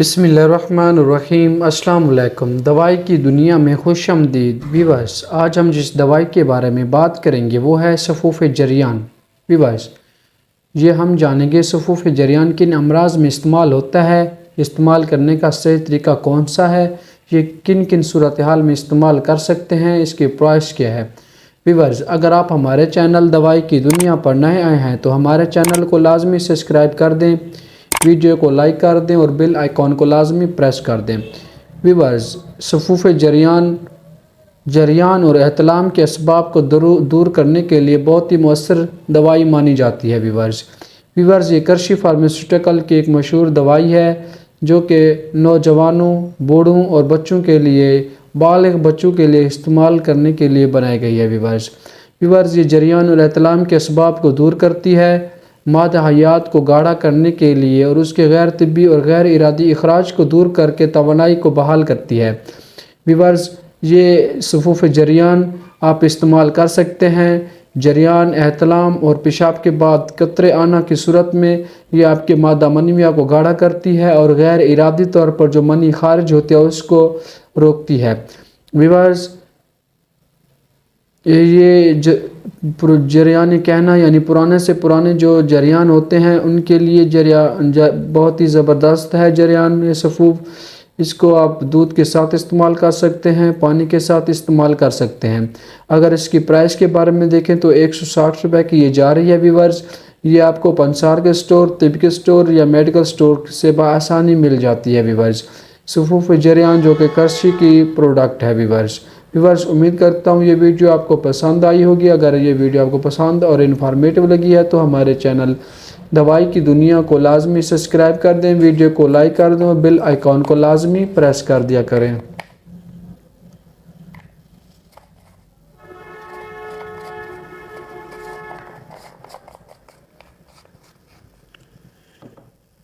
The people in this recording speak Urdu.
بسم اللہ الرحمن الرحیم۔ السلام علیکم۔ دوائی کی دنیا میں خوش آمدید ویورز۔ آج ہم جس دوائی کے بارے میں بات کریں گے وہ ہے صفوف جریان ویورز۔ یہ ہم جانیں گے صفوف جریان کن امراض میں استعمال ہوتا ہے، استعمال کرنے کا صحیح طریقہ کون سا ہے، یہ کن کن صورتحال میں استعمال کر سکتے ہیں، اس کے پرائس کیا ہے۔ ویورز، اگر آپ ہمارے چینل دوائی کی دنیا پر نئے آئے ہیں تو ہمارے چینل کو لازمی سبسکرائب کر دیں، ویڈیو کو لائک کر دیں اور بیل آئیکن کو لازمی پریس کر دیں۔ ویورز، صفوف جریان اور احتلام کے اسباب کو دور کرنے کے لیے بہت ہی مؤثر دوائی مانی جاتی ہے۔ ویورز، یہ کرشی فارماسیوٹیکل کی ایک مشہور دوائی ہے جو کہ نوجوانوں، بوڑھوں اور بچوں کے لیے، بالغ بچوں کے لیے استعمال کرنے کے لیے بنائی گئی ہے۔ ویورز، یہ جریان اور احتلام کے اسباب کو دور کرتی ہے، مادہ حیات کو گاڑھا کرنے کے لیے اور اس کے غیر طبی اور غیر ارادی اخراج کو دور کر کے توانائی کو بحال کرتی ہے۔ ویورز، یہ صفوف جریان آپ استعمال کر سکتے ہیں۔ جریان، احتلام اور پیشاب کے بعد قطرے آنا کی صورت میں یہ آپ کے مادہ منویہ کو گاڑھا کرتی ہے اور غیر ارادی طور پر جو منی خارج ہوتی ہے اس کو روکتی ہے۔ ویورز، یہ جریان کہنا یعنی پرانے سے پرانے جو جریان ہوتے ہیں ان کے لیے بہت ہی زبردست ہے جریان یہ صفوف۔ اس کو آپ دودھ کے ساتھ استعمال کر سکتے ہیں، پانی کے ساتھ استعمال کر سکتے ہیں۔ اگر اس کی پرائس کے بارے میں دیکھیں تو 160 روپے کی یہ جا رہی ہے۔ ویورز، یہ آپ کو پنسار کے سٹور، طب کے سٹور یا میڈیکل سٹور سے بآسانی مل جاتی ہے۔ ویورز، صفوف جریان جو کہ کرشی کی پروڈکٹ ہے۔ ویورز، امید کرتا ہوں یہ ویڈیو آپ کو پسند آئی ہوگی۔ اگر یہ ویڈیو آپ کو پسند اور انفارمیٹو لگی ہے تو ہمارے چینل دوائی کی دنیا کو لازمی سبسکرائب کر دیں، ویڈیو کو لائک کر دیں اور بیل آئیکن کو لازمی پریس کر دیا کریں۔